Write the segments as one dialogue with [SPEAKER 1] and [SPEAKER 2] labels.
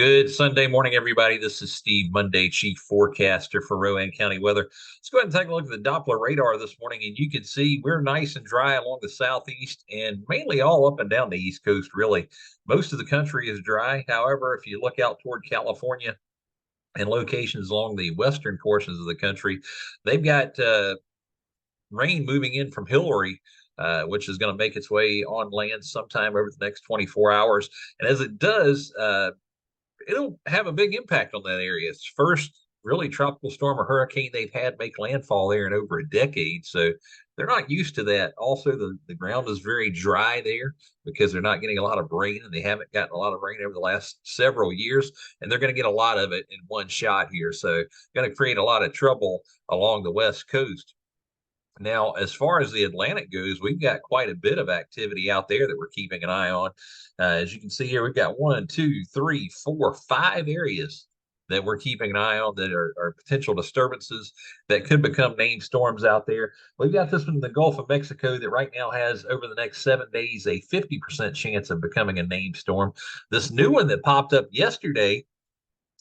[SPEAKER 1] Good Sunday morning, everybody. This is Steve Monday, Chief Forecaster for Rowan County Weather. Let's go ahead and take a look at the Doppler radar this morning, and you can see we're nice and dry along the southeast and mainly all up and down the East Coast, really. Most of the country is dry. However, if you look out toward California and locations along the western portions of the country, they've got rain moving in from Hillary, which is going to make its way on land sometime over the next 24 hours. And as it does, it'll have a big impact on that area. It's first really tropical storm or hurricane they've had make landfall there in over a decade. So they're not used to that. Also, the ground is very dry there because they're not getting a lot of rain, and they haven't gotten a lot of rain over the last several years, and they're going to get a lot of it in one shot here. So going to create a lot of trouble along the West Coast. Now, as far as the Atlantic goes, we've got quite a bit of activity out there that we're keeping an eye on. As you can see here, we've got 5 areas that we're keeping an eye on that are potential disturbances that could become named storms out there. We've got this one in the Gulf of Mexico that right now has, over the next 7 days, a 50% chance of becoming a named storm. This new one that popped up yesterday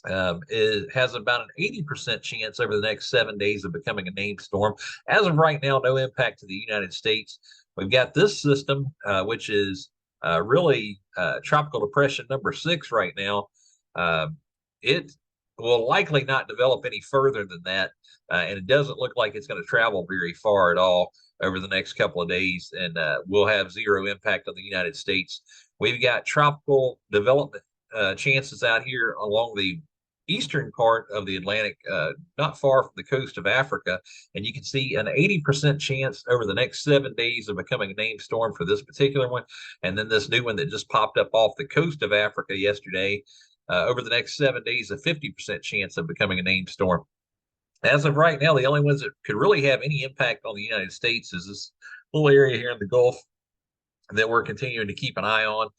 [SPEAKER 1] it has about an 80% chance over the next 7 days of becoming a named storm. As of right now, no impact to the United States. We've got this system, which is really tropical depression number 6 right now. It will likely not develop any further than that, and it doesn't look like it's going to travel very far at all over the next couple of days, and will have zero impact on the United States. We've got tropical development chances out here along the eastern part of the Atlantic, not far from the coast of Africa. And you can see an 80% chance over the next 7 days of becoming a named storm for this particular one. And then this new one that just popped up off the coast of Africa yesterday, over the next 7 days, a 50% chance of becoming a named storm. As of right now, the only ones that could really have any impact on the United States is this little area here in the Gulf that we're continuing to keep an eye on.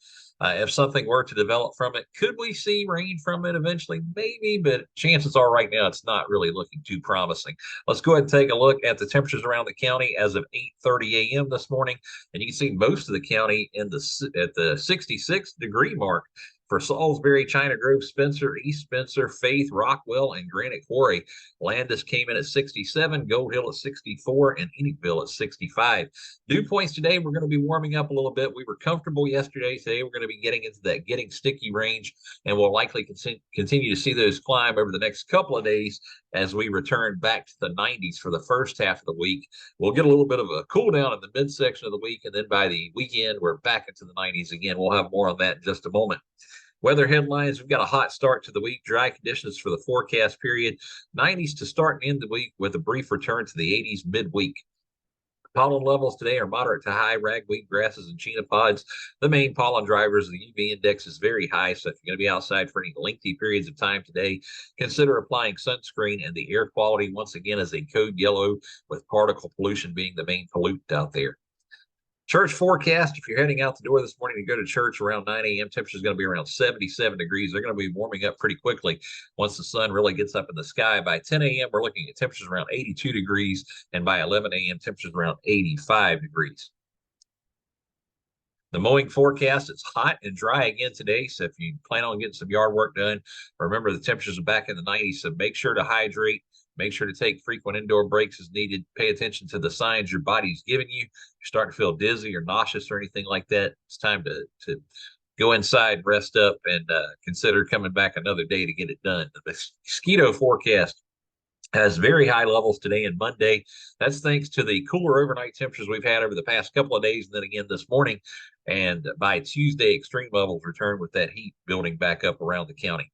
[SPEAKER 1] If something were to develop from it, could we see rain from it eventually? Maybe, but chances are right now it's not really looking too promising. Let's go ahead and take a look at the temperatures around the county as of 8:30 a.m. this morning, and you can see most of the county at the 66-degree mark for Salisbury, China Grove, Spencer, East Spencer, Faith, Rockwell, and Granite Quarry. Landis came in at 67, Gold Hill at 64, and Ennickville at 65. Dew points today, we're going to be warming up a little bit. We were comfortable yesterday. Today, we're going to be getting into that getting sticky range, and we'll likely continue to see those climb over the next couple of days as we return back to the 90s for the first half of the week. We'll get a little bit of a cool down in the midsection of the week, and then by the weekend, we're back into the 90s again. We'll have more on that in just a moment. Weather headlines, we've got a hot start to the week, dry conditions for the forecast period, 90s to start and end the week with a brief return to the 80s midweek. Pollen levels today are moderate to high, ragweed grasses and chenopod's. The main pollen drivers, the UV index is very high, so if you're going to be outside for any lengthy periods of time today, consider applying sunscreen, and the air quality, once again, is a code yellow, with particle pollution being the main pollutant out there. Church forecast, if you're heading out the door this morning to go to church around 9 a.m., temperature is going to be around 77 degrees. They're going to be warming up pretty quickly once the sun really gets up in the sky. By 10 a.m., we're looking at temperatures around 82 degrees, and by 11 a.m., temperatures around 85 degrees. The mowing forecast, it's hot and dry again today, so if you plan on getting some yard work done, remember the temperatures are back in the 90s, so make sure to hydrate. Make sure to take frequent indoor breaks as needed. Pay attention to the signs your body's giving you. You're starting to feel dizzy or nauseous or anything like that, it's time to go inside, rest up, and consider coming back another day to get it done. The mosquito forecast has very high levels today and Monday. That's thanks to the cooler overnight temperatures we've had over the past couple of days, and then again this morning. And by Tuesday, extreme levels return with that heat building back up around the county.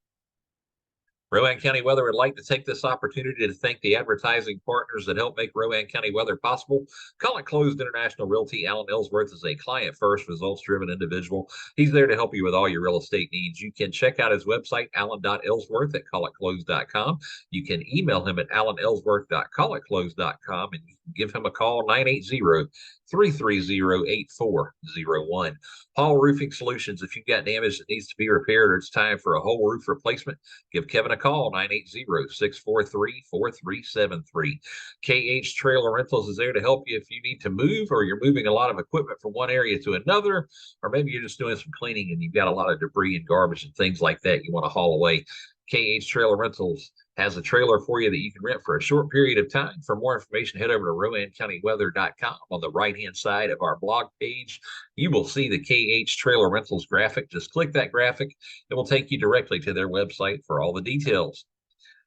[SPEAKER 1] Rowan County Weather would like to take this opportunity to thank the advertising partners that help make Rowan County Weather possible. Call It Closed International Realty. Alan Ellsworth is a client-first, results-driven individual. He's there to help you with all your real estate needs. You can check out his website, alan.ellsworth at callitclosed.com. You can email him at alanellsworth.callitclosed.com, and you can give him a call, 980-330-8401. Hall Roofing Solutions. If you've got damage that needs to be repaired or it's time for a whole roof replacement, give Kevin a call, 980-643-4373. KH Trailer Rentals is there to help you if you need to move or you're moving a lot of equipment from one area to another, or maybe you're just doing some cleaning and you've got a lot of debris and garbage and things like that you want to haul away. KH Trailer Rentals has a trailer for you that you can rent for a short period of time. For more information, head over to RowanCountyWeather.com. On the right-hand side of our blog page, you will see the KH Trailer Rentals graphic. Just click that graphic. It will take you directly to their website for all the details.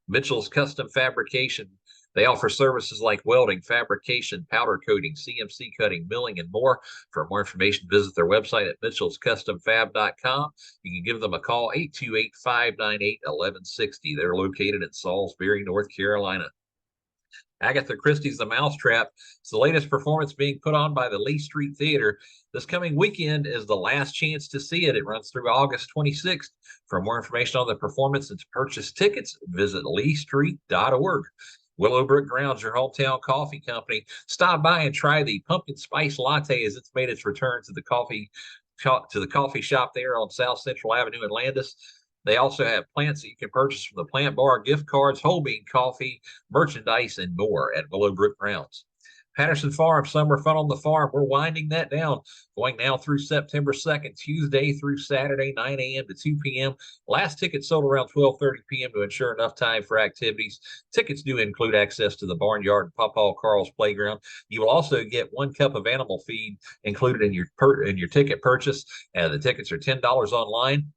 [SPEAKER 1] Mitchell's Custom Fabrication. They offer services like welding, fabrication, powder coating, CNC cutting, milling, and more. For more information, visit their website at mitchellscustomfab.com. You can give them a call, 828-598-1160. They're located in Salisbury, North Carolina. Agatha Christie's The Mousetrap. It's the latest performance being put on by the Lee Street Theater. This coming weekend is the last chance to see it. It runs through August 26th. For more information on the performance and to purchase tickets, visit leestreet.org. Willowbrook Grounds, your hometown coffee company. Stop by and try the pumpkin spice latte as it's made its return to the coffee shop there on South Central Avenue in Landis. They also have plants that you can purchase from the Plant Bar, gift cards, whole bean coffee, merchandise, and more at Willowbrook Grounds. Patterson Farm, Summer Fun on the Farm. We're winding that down, going now through September 2nd, Tuesday through Saturday, 9 a.m. to 2 p.m. Last ticket sold around 12:30 p.m. to ensure enough time for activities. Tickets do include access to the barnyard and Pawpaw Carl's playground. You will also get 1 cup of animal feed included in your ticket purchase. The tickets are $10 online.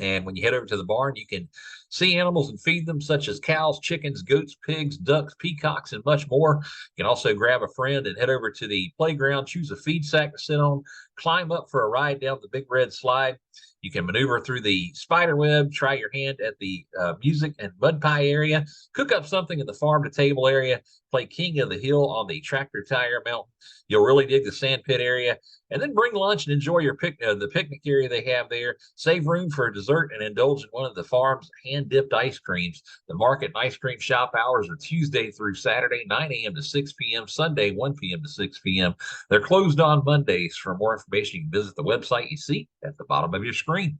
[SPEAKER 1] And when you head over to the barn, you can see animals and feed them, such as cows, chickens, goats, pigs, ducks, peacocks, and much more. You can also grab a friend and head over to the playground, choose a feed sack to sit on, climb up for a ride down the big red slide. You can maneuver through the spider web, try your hand at the music and mud pie area, cook up something in the farm to table area, play King of the Hill on the tractor tire mountain. You'll really dig the sand pit area, and then bring lunch and enjoy your the picnic area they have there. Save room for dessert and indulge in one of the farm's hand-dipped ice creams. The market and ice cream shop hours are Tuesday through Saturday, 9 a.m. to 6 p.m., Sunday, 1 p.m. to 6 p.m. They're closed on Mondays. For more information, you can visit the website you see at the bottom of your screen.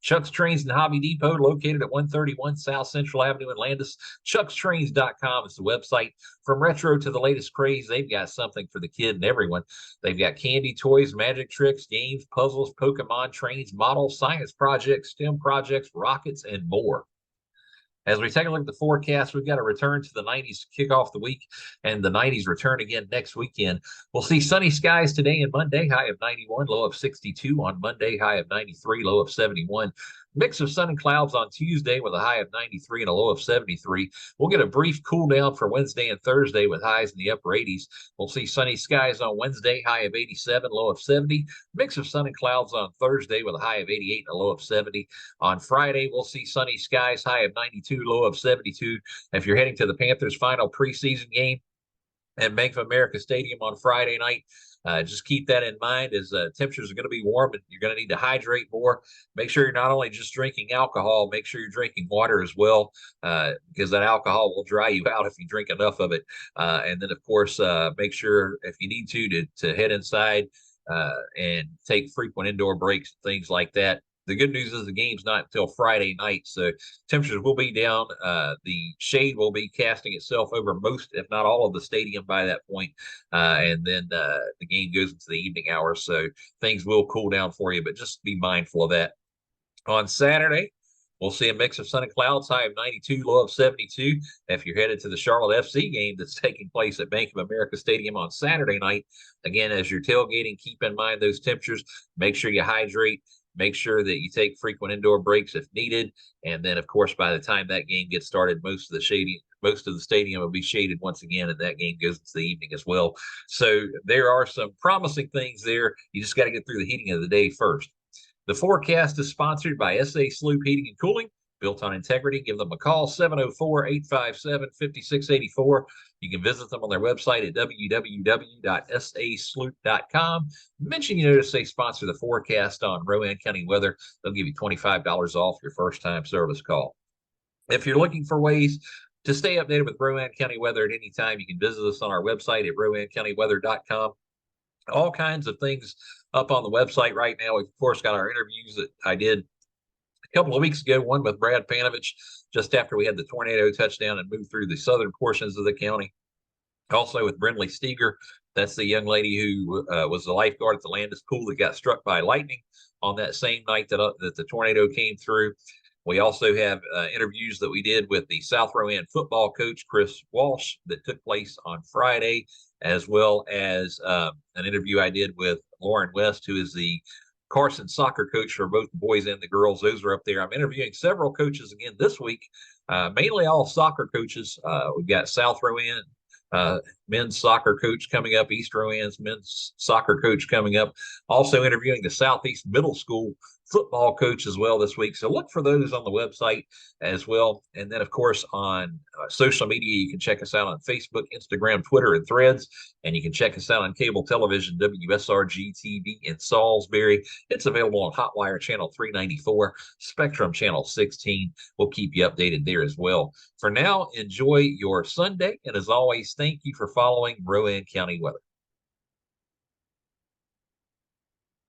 [SPEAKER 1] Chuck's Trains and Hobby Depot, located at 131 South Central Avenue in Landis. Chuck'sTrains.com is the website. From retro to the latest craze, they've got something for the kid and everyone. They've got candy, toys, magic tricks, games, puzzles, Pokemon, trains, models, science projects, STEM projects, rockets, and more. As we take a look at the forecast, we've got a return to the 90s to kick off the week, and the 90s return again next weekend. We'll see sunny skies today and Monday, high of 91, low of 62. On Monday, high of 93, low of 71. Mix of sun and clouds on Tuesday with a high of 93 and a low of 73. We'll get a brief cool down for Wednesday and Thursday with highs in the upper 80s. We'll see sunny skies on Wednesday, high of 87, low of 70. Mix of sun and clouds on Thursday with a high of 88 and a low of 70. On Friday, we'll see sunny skies, high of 92, low of 72. If you're heading to the Panthers' final preseason game at Bank of America Stadium on Friday night, just keep that in mind as temperatures are going to be warm and you're going to need to hydrate more. Make sure you're not only just drinking alcohol, make sure you're drinking water as well, because that alcohol will dry you out if you drink enough of it. And then, of course, make sure if you need to head inside and take frequent indoor breaks and things like that. The good news is the game's not until Friday night, so temperatures will be down. The shade will be casting itself over most, if not all, of the stadium by that point. And then the game goes into the evening hours, so things will cool down for you, but just be mindful of that. On Saturday, we'll see a mix of sun and clouds, high of 92, low of 72. If you're headed to the Charlotte FC game that's taking place at Bank of America Stadium on Saturday night, again, as you're tailgating, keep in mind those temperatures. Make sure you hydrate. Make sure that you take frequent indoor breaks if needed. And then, of course, by the time that game gets started, most of the stadium will be shaded once again, and that game goes into the evening as well. So there are some promising things there. You just got to get through the heating of the day first. The forecast is sponsored by SA Sloop Heating and Cooling, built on integrity. Give them a call, 704-857-5684. You can visit them on their website at www.sasloop.com. Mention you notice they sponsor the forecast on Rowan County Weather. They'll give you $25 off your first-time service call. If you're looking for ways to stay updated with Rowan County Weather at any time, you can visit us on our website at rowancountyweather.com. All kinds of things up on the website right now. We've, of course, got our interviews that I did a couple of weeks ago, one with Brad Panovich just after we had the tornado touchdown and moved through the southern portions of the county. Also with Brindley Steger, that's the young lady who was the lifeguard at the Landis Pool that got struck by lightning on that same night that the tornado came through. We also have interviews that we did with the South Rowan football coach, Chris Walsh, that took place on Friday, as well as an interview I did with Lauren West, who is the Carson soccer coach for both the boys and the girls. Those are up there. I'm interviewing several coaches again this week, mainly all soccer coaches. We've got South Rowan men's soccer coach coming up, East Rowan's men's soccer coach coming up. Also interviewing the Southeast Middle School football coach as well this week. So look for those on the website as well. And then, of course, on social media, you can check us out on Facebook, Instagram, Twitter, and Threads. And you can check us out on cable television, WSRG TV in Salisbury. It's available on Hotwire Channel 394, Spectrum Channel 16. We'll keep you updated there as well. For now, enjoy your Sunday. And as always, thank you for following Rowan County Weather.